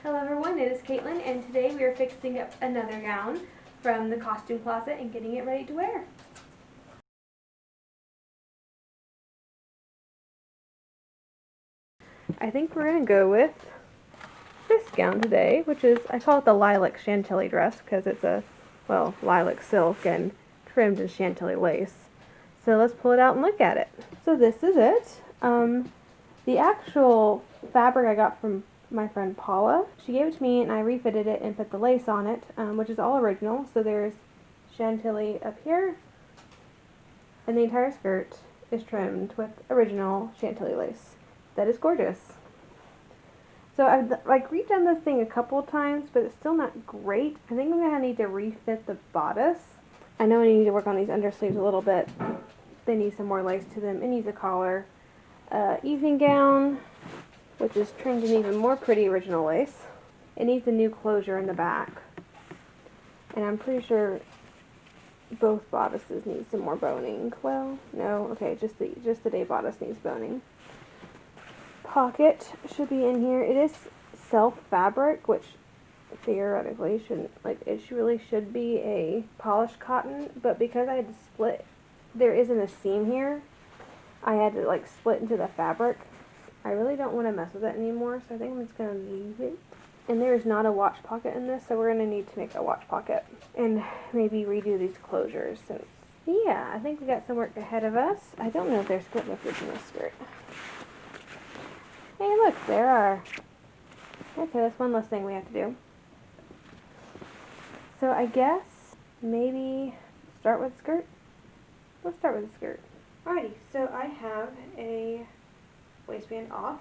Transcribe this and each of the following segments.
Hello everyone, it is Caitlin, and today we are fixing up another gown from the costume closet and getting it ready to wear. I think we're going to go with this gown today, which is, I call it the Lilac Chantilly dress because it's a, well, lilac silk and trimmed in Chantilly lace. So let's pull it out and look at it. So this is it. The actual fabric I got from my friend Paula. She gave it to me and I refitted it and put the lace on it, which is all original. So there's Chantilly up here, and the entire skirt is trimmed with original Chantilly lace. That is gorgeous. So I've redone this thing a couple of times, but it's still not great. I think I'm going to need to refit the bodice. I know I need to work on these undersleeves a little bit. They need some more lace to them. It needs a collar. Evening gown, which is trimmed in even more pretty original lace. It needs a new closure in the back. And I'm pretty sure both bodices need some more boning. Well, no, okay, just the day bodice needs boning. Pocket should be in here. It is self fabric, which theoretically shouldn't, it really should be a polished cotton, but because I had to split, there isn't a seam here, I had to split into the fabric. I really don't want to mess with it anymore, so I think I'm just going to leave it. And there is not a watch pocket in this, so we're going to need to make a watch pocket and maybe redo these closures. So yeah, I think we got some work ahead of us. I don't know if there's split lifters in this skirt. Hey, look, there are. Okay, that's one less thing we have to do. So I guess maybe start with the skirt. Let's start with the skirt. Alrighty, so I have a waistband off,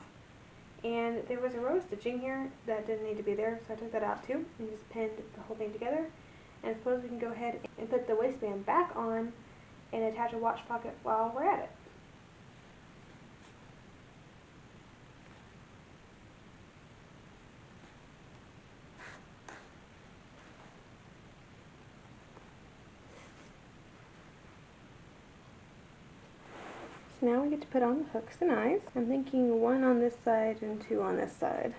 and there was a row of stitching here that didn't need to be there, so I took that out too and just pinned the whole thing together. And I suppose we can go ahead and put the waistband back on and attach a watch pocket while we're at it. So now we get to put on the hooks and eyes. I'm thinking one on this side and two on this side.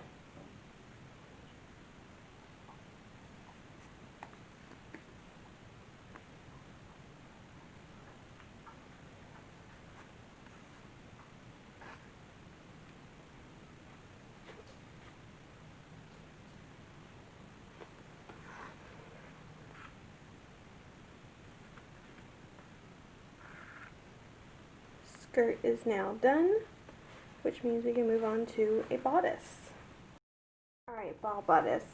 Skirt is now done, which means we can move on to a bodice. Alright, ball bodice.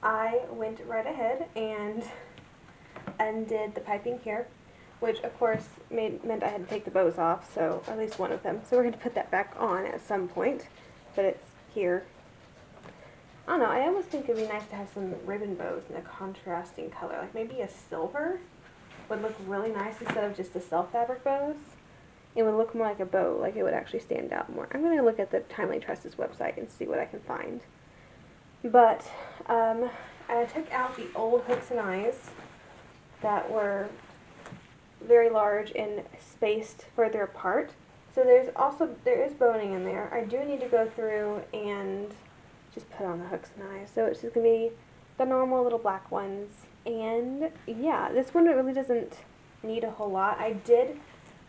I went right ahead and undid the piping here, which of course meant I had to take the bows off, so at least one of them. So we're going to put that back on at some point, but it's here. I don't know, I almost think it would be nice to have some ribbon bows in a contrasting color, like maybe a silver would look really nice instead of just the self fabric bows. It would look more like a bow, like it would actually stand out more. I'm going to look at the Timely Tresses website and see what I can find. But I took out the old hooks and eyes that were very large and spaced further apart. So there is boning in there. I do need to go through and just put on the hooks and eyes. So it's just going to be the normal little black ones. And yeah, this one really doesn't need a whole lot. I did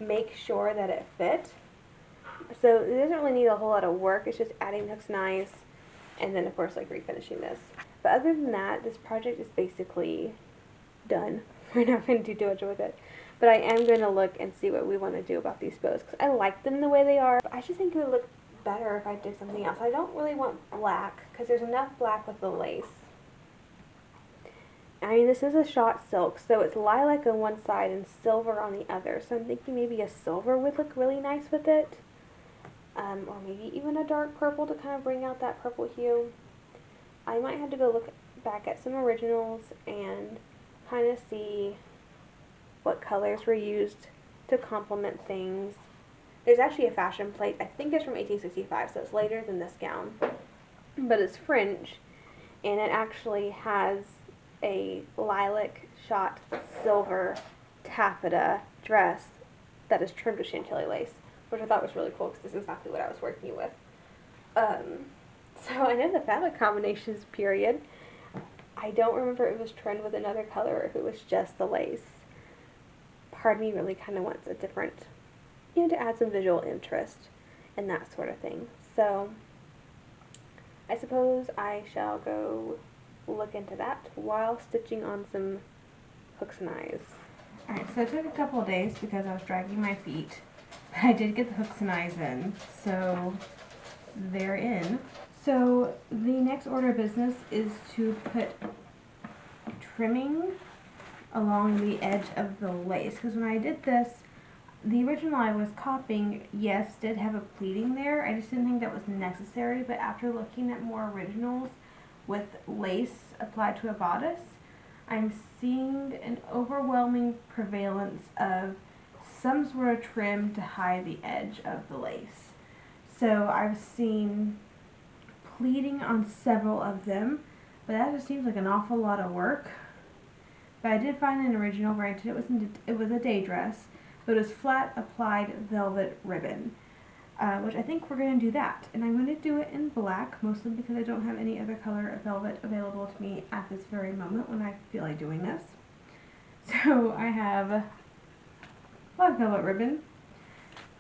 make sure that it fit. So it doesn't really need a whole lot of work. It's just adding hooks and eyes and then of course refinishing this. But other than that, this project is basically done. We're not going to do much with it. But I am going to look and see what we want to do about these bows, because I like them the way they are. But I just think it would look better if I did something else. I don't really want black, because there's enough black with the lace. I mean, this is a shot silk, so it's lilac on one side and silver on the other. So I'm thinking maybe a silver would look really nice with it. Or maybe even a dark purple to kind of bring out that purple hue. I might have to go look back at some originals and kind of see what colors were used to complement things. There's actually a fashion plate. I think it's from 1865, so it's later than this gown. But it's French, and it actually has a lilac shot silver taffeta dress that is trimmed with Chantilly lace, which I thought was really cool because this is exactly what I was working with. So I know the fabric combinations period. I don't remember if it was trimmed with another color or if it was just the lace. Part of me really kind of wants a different, to add some visual interest and that sort of thing. So I suppose I shall go look into that while stitching on some hooks and eyes. Alright, so it took a couple of days because I was dragging my feet. But I did get the hooks and eyes in, so they're in. So the next order of business is to put trimming along the edge of the lace. Because when I did this, the original I was copying, yes, did have a pleating there. I just didn't think that was necessary, but after looking at more originals with lace applied to a bodice, I'm seeing an overwhelming prevalence of some sort of trim to hide the edge of the lace. So I've seen pleating on several of them, but that just seems like an awful lot of work. But I did find an original, granted it was a day dress, but it was flat applied velvet ribbon, which I think we're going to do that. And I'm going to do it in black, mostly because I don't have any other color of velvet available to me at this very moment when I feel like doing this. So I have black velvet ribbon,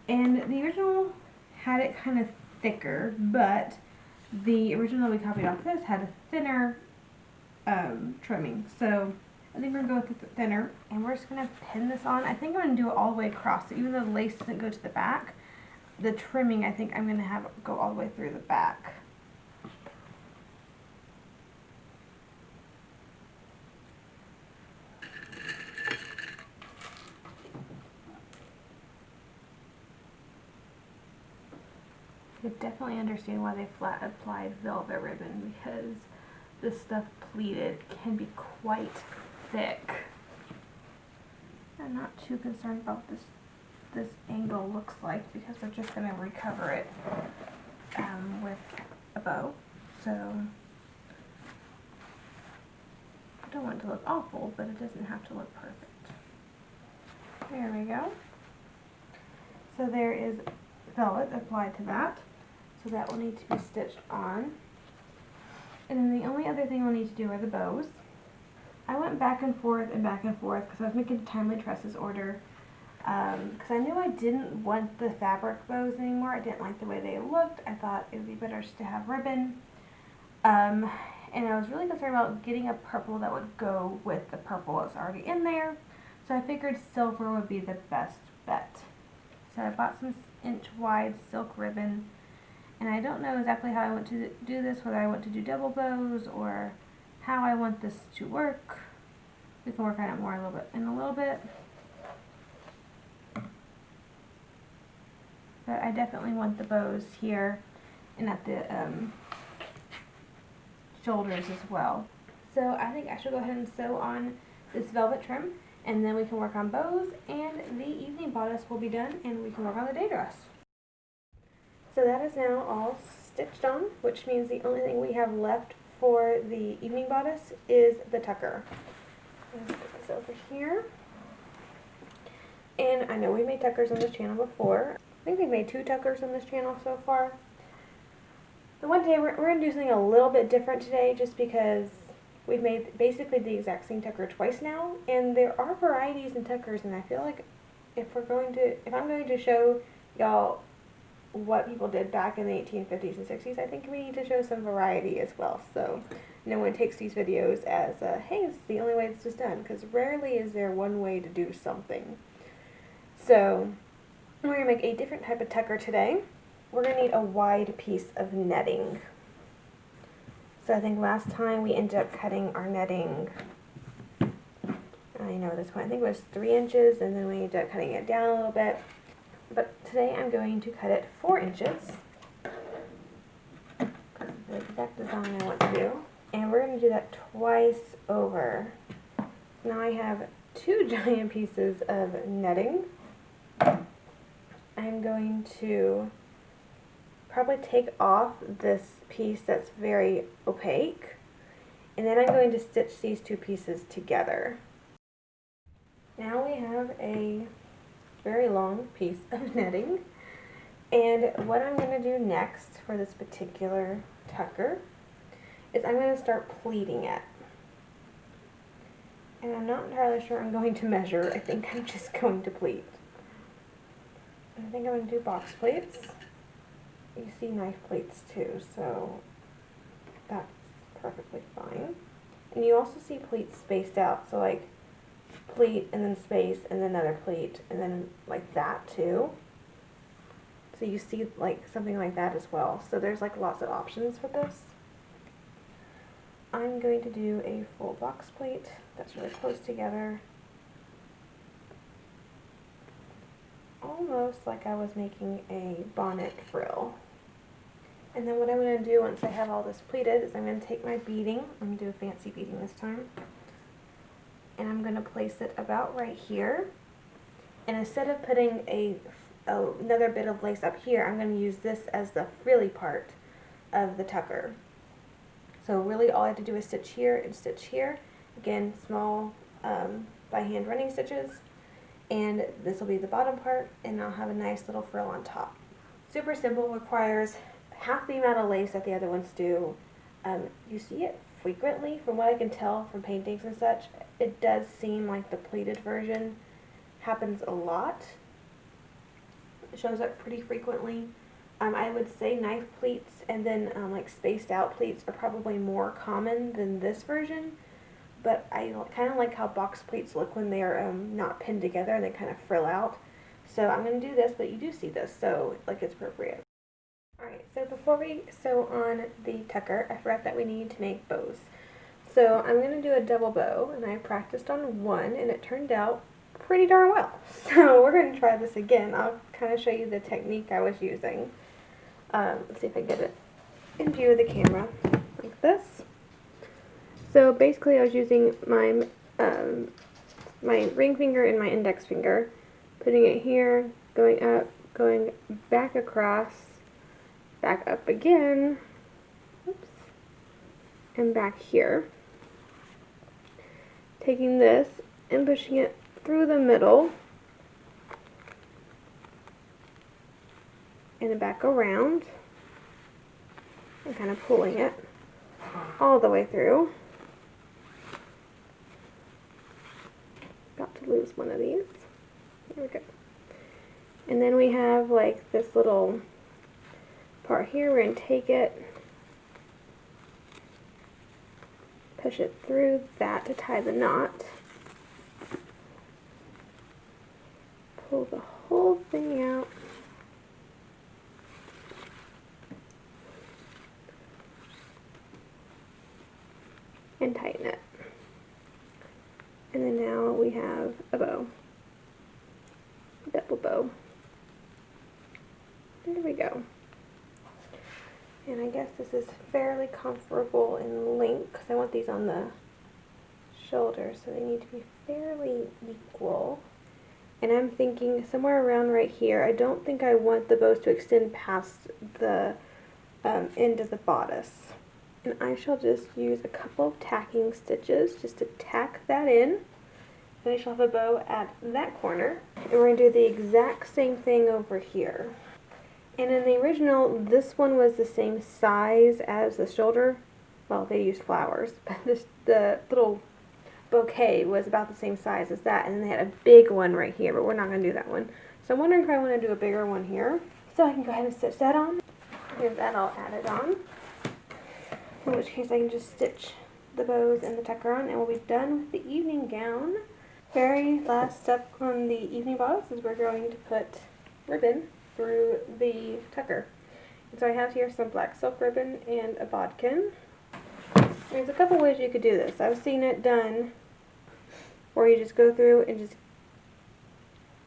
and the original had it kind of thicker, but the original we copied off this had a thinner trimming. So I think we're going to go with the thinner, and we're just going to pin this on. I think I'm going to do it all the way across. So even though the lace doesn't go to the back, the trimming I think I'm going to have go all the way through the back. I definitely understand why they flat applied velvet ribbon, because this stuff pleated can be quite thick. I'm not too concerned about this angle looks like, because we're just going to recover it with a bow. So I don't want it to look awful, but it doesn't have to look perfect. There we go. So there is velvet applied to that. So that will need to be stitched on. And then the only other thing we'll need to do are the bows. I went back and forth because I was making a timely tresses order. Because I knew I didn't want the fabric bows anymore. I didn't like the way they looked. I thought it would be better just to have ribbon. And I was really concerned about getting a purple that would go with the purple that's already in there. So I figured silver would be the best bet. So I bought some inch-wide silk ribbon. And I don't know exactly how I want to do this, whether I want to do double bows or how I want this to work. We can work on it more in a little bit. But I definitely want the bows here and at the shoulders as well. So I think I should go ahead and sew on this velvet trim, and then we can work on bows, and the evening bodice will be done, and we can work on the day dress. So that is now all stitched on, which means the only thing we have left for the evening bodice is the tucker. Let's put this over here. And I know we made tuckers on this channel before. I think we've made 2 tuckers on this channel so far. The one today, we're going to do something a little bit different today, just because we've made basically the exact same tucker twice now, and there are varieties in tuckers, and I feel like if I'm going to show y'all what people did back in the 1850s and 60s, I think we need to show some variety as well. So no one takes these videos as, hey, this is the only way this is done, because rarely is there one way to do something. So we're going to make a different type of tucker today. We're going to need a wide piece of netting. So I think last time we ended up cutting our netting, I know at this point, I think it was 3 inches, and then we ended up cutting it down a little bit. But today I'm going to cut it 4 inches. That's the exact design I want to do. And we're going to do that twice over. Now I have 2 giant pieces of netting. I'm going to probably take off this piece that's very opaque. And then I'm going to stitch these 2 pieces together. Now we have a very long piece of netting, and what I'm going to do next for this particular tucker is I'm going to start pleating it. And I'm not entirely sure I'm going to measure. I think I'm just going to pleat. I think I'm going to do box pleats. You see knife pleats too, so that's perfectly fine. And you also see pleats spaced out, so like pleat and then space and then another pleat and then like that too. So you see like something like that as well. So there's like lots of options for this. I'm going to do a full box pleat that's really close together. Almost like I was making a bonnet frill. And then what I'm going to do once I have all this pleated is I'm going to take my beading, I'm going to do a fancy beading this time, and I'm going to place it about right here. And instead of putting another bit of lace up here, I'm going to use this as the frilly part of the tucker. So really all I have to do is stitch here and stitch here. Again, small by hand running stitches. And this will be the bottom part, and I'll have a nice little frill on top. Super simple, requires half the amount of lace that the other ones do. You see it frequently, from what I can tell from paintings and such. It does seem like the pleated version happens a lot. It shows up pretty frequently. I would say knife pleats and then like spaced out pleats are probably more common than this version, but I kind of like how box pleats look when they are not pinned together and they kind of frill out. So I'm going to do this, but you do see this, so like it's appropriate. Alright, so before we sew on the tucker, I forgot that we need to make bows. So I'm going to do a double bow, and I practiced on one, and it turned out pretty darn well. So we're going to try this again. I'll kind of show you the technique I was using. Let's see if I get it in view of the camera, like this. So basically I was using my my ring finger and my index finger, putting it here, going up, going back across, back up again, oops, and back here. Taking this and pushing it through the middle and then back around and kind of pulling it all the way through. Got to lose one of these. There we go. And then we have like this little part here. We're going to take it, push it through that to tie the knot, pull the whole thing out, and tighten it. And then now we have a bow, double bow. There we go. And I guess this is fairly comfortable in length because I want these on the shoulders, so they need to be fairly equal. And I'm thinking somewhere around right here. I don't think I want the bows to extend past the end of the bodice. And I shall just use a couple of tacking stitches just to tack that in. And I shall have a bow at that corner. And we're going to do the exact same thing over here. And in the original, this one was the same size as the shoulder. Well, they used flowers, but the little bouquet was about the same size as that. And then they had a big one right here, but we're not going to do that one. So I'm wondering if I want to do a bigger one here. So I can go ahead and stitch that on. Here's that all added on. In which case I can just stitch the bows and the tucker on, and we'll be done with the evening gown. Very last step on the evening bodice is we're going to put ribbon through the tucker. And so I have here some black silk ribbon and a bodkin. There's a couple ways you could do this. I've seen it done where you just go through and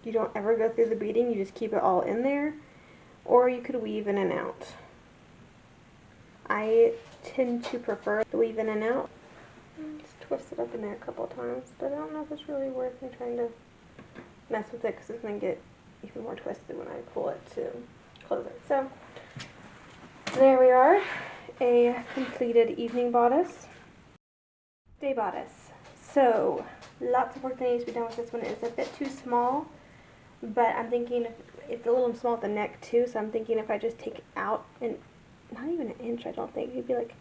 you don't ever go through the beading, you just keep it all in there, or you could weave in and out. I tend to prefer the weave in and out. Just twist it up in there a couple of times, but I don't know if it's really worth me trying to mess with it because it's going to get even more twisted when I pull it to close it. So there we are, a completed evening bodice. Day bodice. So lots of work that needs to be done with this one. It's a bit too small, but I'm thinking it's a little small at the neck too, so I'm thinking if I just take it out and not even an inch, I don't think. It'd be like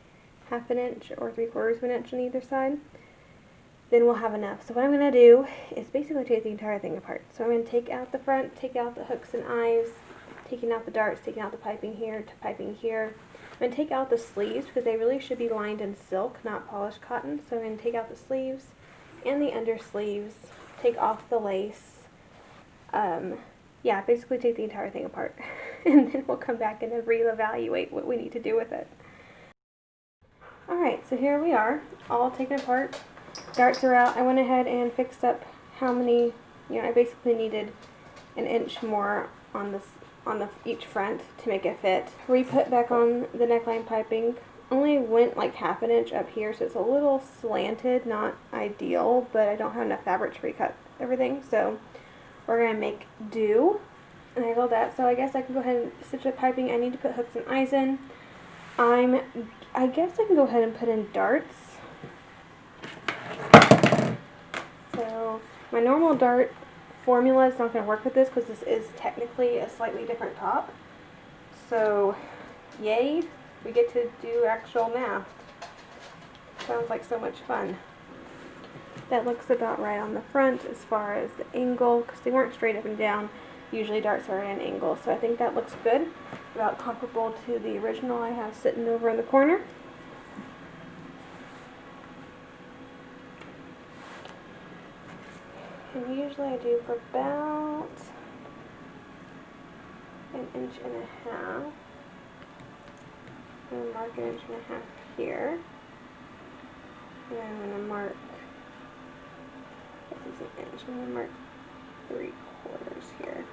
half an inch or 3/4 of an inch on either side. Then we'll have enough. So what I'm going to do is basically take the entire thing apart. So I'm going to take out the front, take out the hooks and eyes, taking out the darts, taking out the piping here to piping here. I'm going to take out the sleeves because they really should be lined in silk, not polished cotton. So I'm going to take out the sleeves and the undersleeves, take off the lace. Yeah, basically take the entire thing apart. And then we'll come back and reevaluate what we need to do with it. Alright, so here we are, all taken apart. Darts are out. I went ahead and fixed up how many, I basically needed an inch more on each front to make it fit. Re-put back on the neckline piping. Only went like half an inch up here, so it's a little slanted, not ideal, but I don't have enough fabric to recut everything, so we're going to make do. And I rolled that, so I guess I can go ahead and stitch the piping. I need to put hooks and eyes in. I guess I can go ahead and put in darts. So my normal dart formula is not going to work with this because this is technically a slightly different top. So yay, we get to do actual math. Sounds like so much fun. That looks about right on the front as far as the angle, because they weren't straight up and down. Usually darts are at an angle, so I think that looks good. About comparable to the original I have sitting over in the corner. And usually I do for about an inch and a half. I'm going to mark an inch and a half here. And I'm going to mark, this is an inch, I'm going to mark 3/4 here.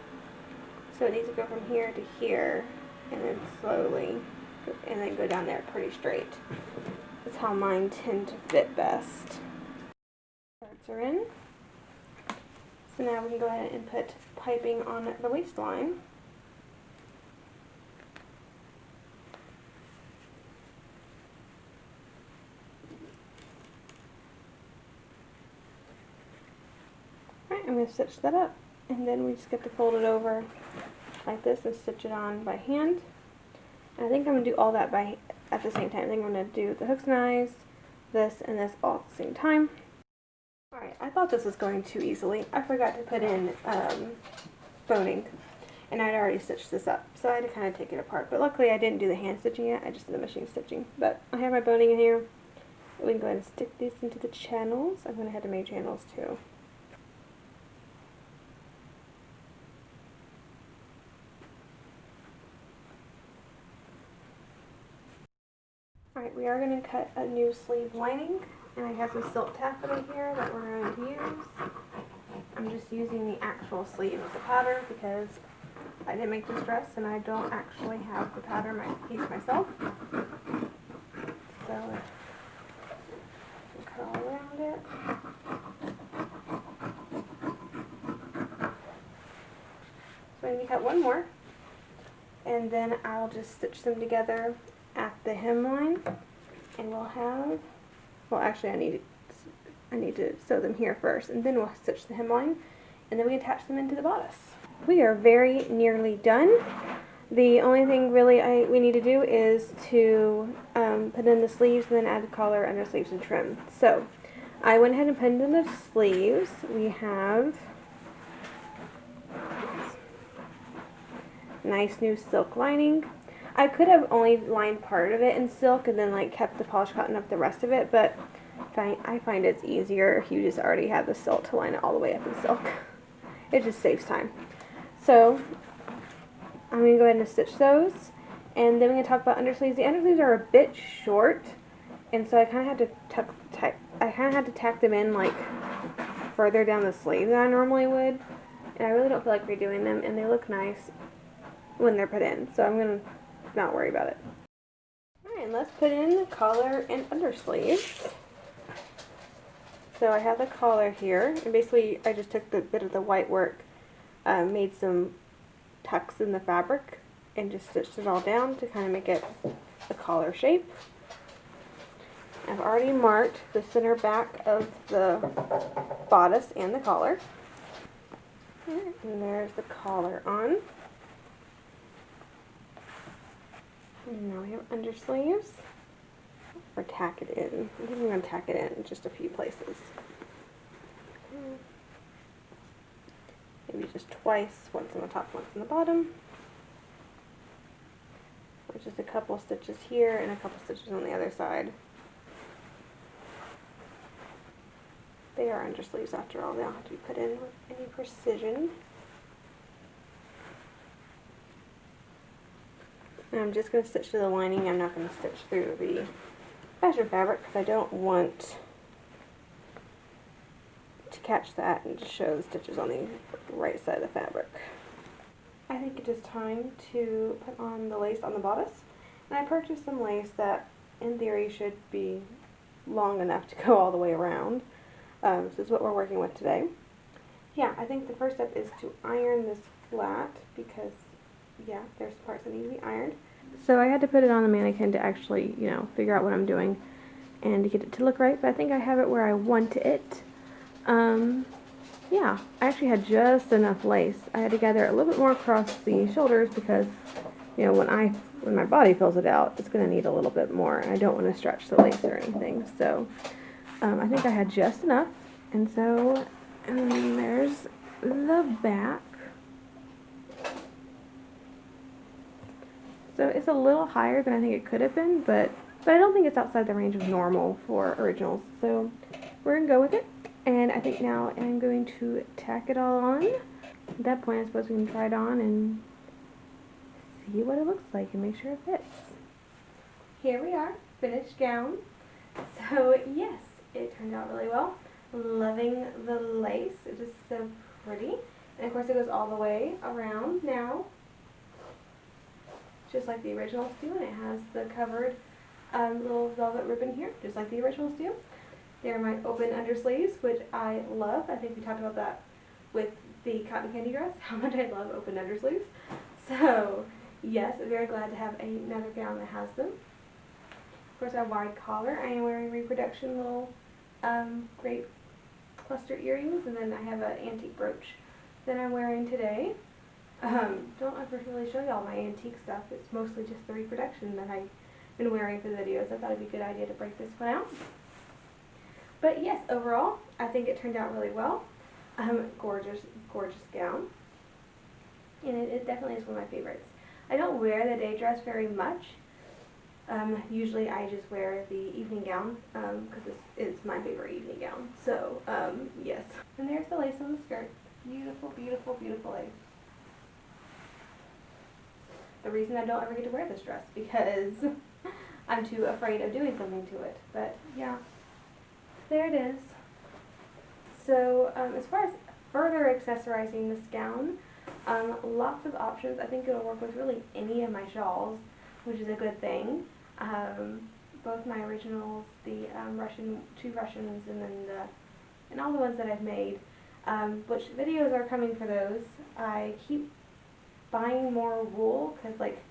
So it needs to go from here to here, and then slowly, and then go down there pretty straight. That's how mine tend to fit best. Darts are in. So now we can go ahead and put piping on the waistline. Alright, I'm going to stitch that up, and then we just get to fold it over like this and stitch it on by hand. And I think I'm going to do all that at the same time. I think I'm going to do the hooks and eyes, this, and this all at the same time. Alright, I thought this was going too easily. I forgot to put in boning, and I'd already stitched this up, so I had to kind of take it apart. But luckily I didn't do the hand stitching yet, I just did the machine stitching. But I have my boning in here. We can go ahead and stick these into the channels. I'm going to head to make channels too. Alright, we are going to cut a new sleeve lining, and I have some silk taffeta here that we're going to use. I'm just using the actual sleeve of the pattern because I didn't make this dress and I don't actually have the pattern piece myself. So cut all around it. So I'm going to cut one more, and then I'll just stitch them together at the hemline, and we'll have, well actually I need to sew them here first, and then we'll stitch the hemline, and then we attach them into the bodice. We are very nearly done. The only thing really we need to do is to put in the sleeves and then add the collar, undersleeves, and trim. So I went ahead and put in the sleeves. We have nice new silk lining. I could have only lined part of it in silk and then like kept the polished cotton up the rest of it, but I find it's easier if you just already have the silk to line it all the way up in silk. It just saves time. So I'm going to go ahead and stitch those, and then we're going to talk about undersleeves. The undersleeves are a bit short, and so I kind of had to tack them in like further down the sleeve than I normally would, and I really don't feel like redoing them, and they look nice when they're put in, so I'm going to not worry about it. Alright, let's put in the collar and undersleeves. So I have the collar here, and basically I just took the bit of the white work, made some tucks in the fabric, and just stitched it all down to kind of make it a collar shape. I've already marked the center back of the bodice and the collar. And there's the collar on. And now we have undersleeves. Or tack it in. I think I'm going to tack it in just a few places. Maybe just twice, once on the top, once on the bottom. Or just a couple stitches here and a couple stitches on the other side. They are undersleeves after all, they don't have to be put in with any precision. And I'm just going to stitch to the lining, I'm not going to stitch through the fashion fabric because I don't want to catch that and just show the stitches on the right side of the fabric. I think it is time to put on the lace on the bodice. And I purchased some lace that in theory should be long enough to go all the way around. So this is what we're working with today. Yeah, I think the first step is to iron this flat because, yeah, there's parts that need to be ironed. So I had to put it on the mannequin to actually, you know, figure out what I'm doing and to get it to look right, but I think I have it where I want it. Yeah, I actually had just enough lace. I had to gather a little bit more across the shoulders because, you know, when my body fills it out, it's going to need a little bit more, and I don't want to stretch the lace or anything. So I think I had just enough, and so there's the back. So it's a little higher than I think it could have been, but I don't think it's outside the range of normal for originals. So we're going to go with it. And I think now I'm going to tack it all on. At that point, I suppose we can try it on and see what it looks like and make sure it fits. Here we are, finished gown. So yes, it turned out really well. Loving the lace. It is so pretty. And of course it goes all the way around now, just like the originals do, and it has the covered little velvet ribbon here, just like the originals do. They're my open undersleeves, which I love. I think we talked about that with the cotton candy dress, how much I love open undersleeves. So yes, I'm very glad to have another gown that has them. Of course, our wide collar. I am wearing reproduction little great cluster earrings, and then I have an antique brooch that I'm wearing today. Don't ever really show you all my antique stuff. It's mostly just the reproduction that I've been wearing for the videos. I thought it'd be a good idea to break this one out. But yes, overall, I think it turned out really well. Gorgeous, gorgeous gown. And it definitely is one of my favorites. I don't wear the day dress very much. Usually I just wear the evening gown because this is my favorite evening gown. So, yes. And there's the lace on the skirt. Beautiful, beautiful, beautiful lace. The reason I don't ever get to wear this dress because I'm too afraid of doing something to it. But yeah, there it is. So as far as further accessorizing this gown, lots of options. I think it'll work with really any of my shawls, which is a good thing. Both my originals, the two Russians, and then and all the ones that I've made, which videos are coming for those. I keep buying more wool because like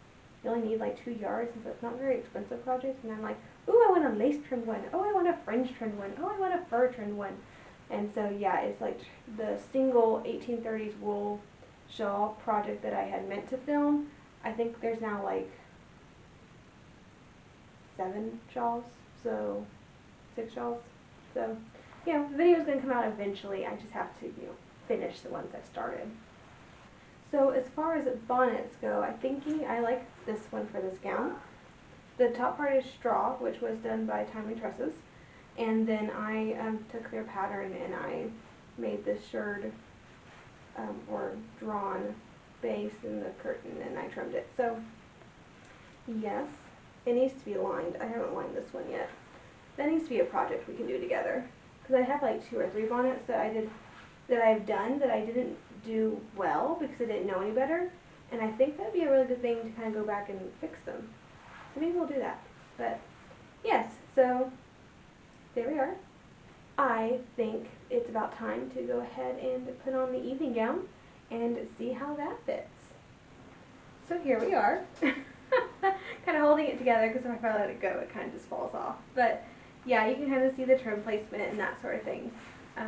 you only need like 2 yards, and so it's not a very expensive project. And I'm like, ooh, I want a lace trimmed one. Oh, I want a fringe trimmed one. Oh, I want a fur trimmed one. And so yeah, it's like the single 1830s wool shawl project that I had meant to film. I think there's now like 7 shawls, so 6 shawls. So yeah, the video's gonna come out eventually. I just have to, you know, finish the ones I've started. So as far as bonnets go, I like this one for this gown. The top part is straw, which was done by Timely Tresses, and then I took their pattern and I made this shirred or drawn base in the curtain, and I trimmed it. So yes, it needs to be lined. I haven't lined this one yet. That needs to be a project we can do together, because I have like 2 or 3 bonnets that I've done that I didn't do well because I didn't know any better, and I think that'd be a really good thing to kind of go back and fix them. So maybe we'll do that. But yes, so there we are. I think it's about time to go ahead and put on the evening gown and see how that fits. So here we are. Kind of holding it together because if I let it go, it kind of just falls off. But yeah, you can kind of see the trim placement and that sort of thing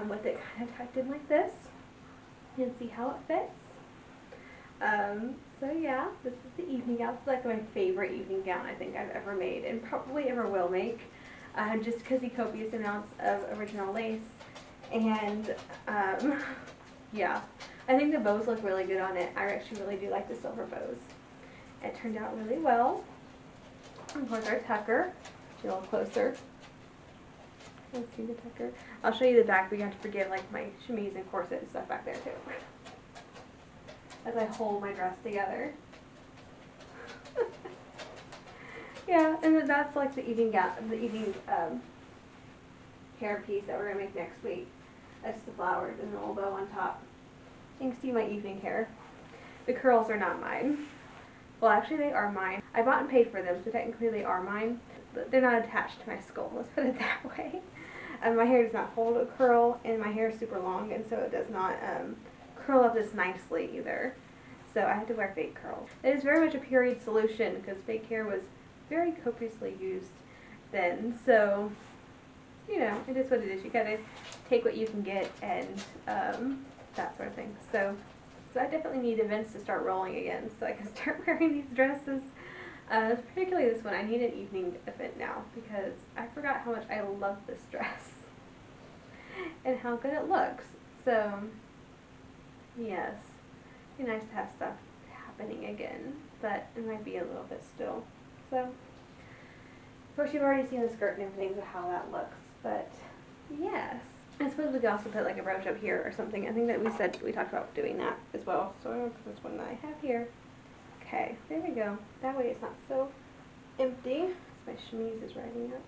with it kind of tucked in like this, and see how it fits. So yeah, this is the evening gown. It's like my favorite evening gown I think I've ever made and probably ever will make. Just because the copious amounts of original lace. And yeah, I think the bows look really good on it. I actually really do like the silver bows. It turned out really well. Of course, our tucker. Get a little closer. Let's see the tucker. I'll show you the back, but you have to forgive like my chemise and corset and stuff back there too. As I hold my dress together. Yeah, and then that's like the evening gown, the evening hair piece that we're gonna make next week. That's the flowers and the little bow on top. You can see my evening hair. The curls are not mine. Well, actually they are mine. I bought and paid for them, so technically they are mine. But they're not attached to my skull, let's put it that way. My hair does not hold a curl, and my hair is super long, and so it does not curl up this nicely either. So I had to wear fake curls. It is very much a period solution, because fake hair was very copiously used then. So, you know, it is what it is. You gotta take what you can get and that sort of thing. So I definitely need events to start rolling again so I can start wearing these dresses. Particularly this one. I need an evening event now because I forgot how much I love this dress and how good it looks. So, yes, it'd be nice to have stuff happening again, but it might be a little bit still. So, of course, you've already seen the skirt and everything, so how that looks, but yes. I suppose we could also put like a brooch up here or something. I think that we talked about doing that as well. So I'm going to put this one that I have here. Okay, there we go. That way it's not so empty. My chemise is riding up.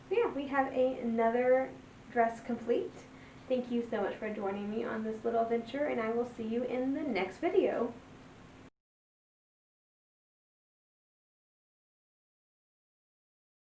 So yeah, we have another dress complete. Thank you so much for joining me on this little adventure, and I will see you in the next video.